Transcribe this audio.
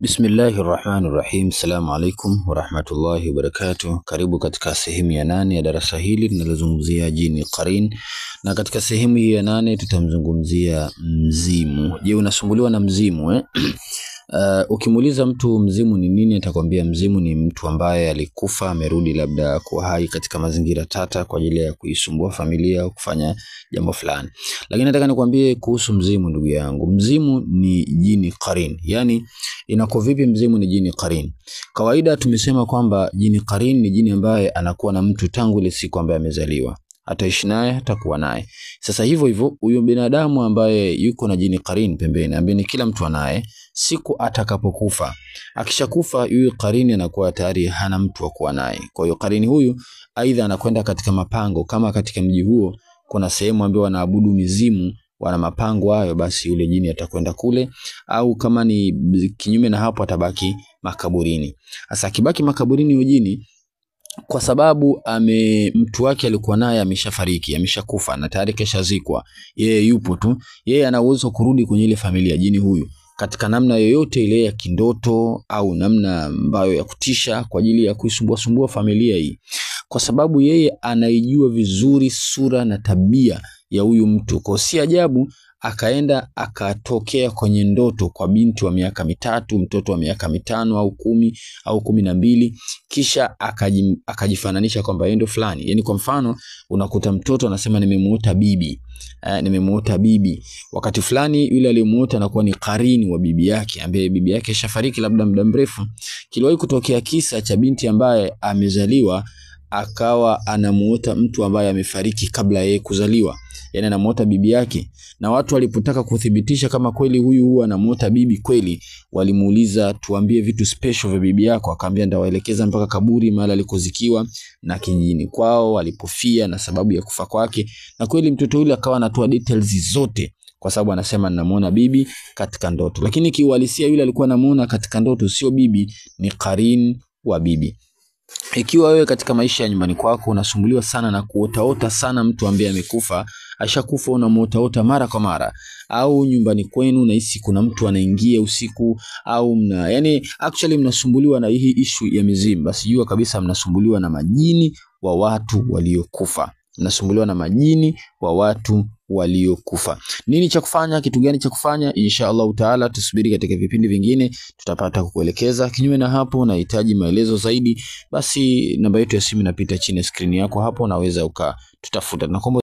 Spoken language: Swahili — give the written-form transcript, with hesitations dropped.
Bismillahirrahmanirrahim. Assalamu alaikum warahmatullahi wabarakatuh. Karibu katika sehemu ya 8 ya darasa hili linalozungumzia jini qarin. Na katika sehemu hii ya 8 tutamzungumzia mzimu. Je, unasumbuliwa na mzimu? Ukimuuliza mtu mzimu ni nini, atakwambia mzimu ni mtu ambaye alikufa amerudi labda kwa hai katika mazingira tata kwa ajili ya kuisumbua familia au kufanya jambo fulani. Lakini nataka nikwambie kuhusu mzimu, ndugu yangu. Mzimu ni jini qarin. Yani inako vipi mzimu ni jini qarin? Kawaida tumesema kwamba jini qarin ni jini ambaye anakuwa na mtu tangu ile siku ambaye amezaliwa. Ataishi naye, atakuwa naye. Sasa hivyo huyo binadamu ambaye yuko na jini qarin pembeni, ambaye kila mtu anaye, siku atakapokufa, akishakufa huyo qarini anakuwa tayari hana mtu wa kuwa naye. Kwa hiyo qarini huyu aidha anakwenda katika mapango, kama katika mji huo kuna sehemu ambayo wanaabudu mizimu, wana mapango hayo, basi yule jini atakwenda kule, au kama ni kinyume na hapo atabaki makaburini. Sasa akibaki makaburini huyo jini, kwa sababu mtu wake alikuwa naye ameshafariki, ameshakufa na tayari keshazikwa, yeye yupo tu, yeye ana uwezo kurudi kwenye ile familia jini huyu katika namna yoyote ile ya kindoto au namna ambayo ya kutisha kwa ajili ya kuisumbua familia hii, kwa sababu yeye anaijua vizuri sura na tabia ya huyu mtu. Kwa si ajabu akaenda akatokea kwenye ndoto kwa binti wa miaka 3, mtoto wa miaka 5 au 10 au 12, kisha akajifananisha kwamba yeye ndo fulani. Yani kwa mfano unakuta mtoto anasema nimemuota bibi, nimemuota bibi. Wakati fulani yule aliyemuota anakuwa ni qarini wa bibi yake, ambaye bibi yake shafariki labda muda mrefu. Kiliwahi kutokea kisa cha binti ambaye amezaliwa akawa anamuota mtu ambaye amefariki kabla yeye kuzaliwa. Yani anamuota bibi yake, na watu walipotaka kuthibitisha kama kweli huyu anamuota bibi kweli, walimuuliza tuambie vitu special vya bibi yako. Akaambia ndawaelekeza mpaka kaburi mahali alikozikiwa na kijijini kwao alipofia na sababu ya kufa kwake. Na kweli mtoto yule akawa anatoa details zote, kwa sababu anasema ninamuona bibi katika ndoto. Lakini kiuhalisia yule alikuwa anamuona katika ndoto sio bibi, ni qarin wa bibi. Ikiwa wewe katika maisha ya nyumbani kwako unasumbuliwa sana na kuotaota sana mtu ambaye amekufa, ashakufa, unamuotaota mara kwa mara, au nyumbani kwenu unahisi kuna mtu anaingia usiku, au actually mnasumbuliwa na hii issue ya mizimu, basi jua kabisa mnasumbuliwa na majini wa watu waliokufa. Mnasumbuliwa na majini wa watu waliokufa. Nini cha kufanya? Kitu gani cha kufanya? Inshallah taala tusubiri katika vipindi vingine tutapata kukuelekeza. Kinyume na hapo unahitaji maelezo zaidi, basi namba yetu ya simu inapita chini ya screen yako hapo, unaweza ukatutafuta. Naomba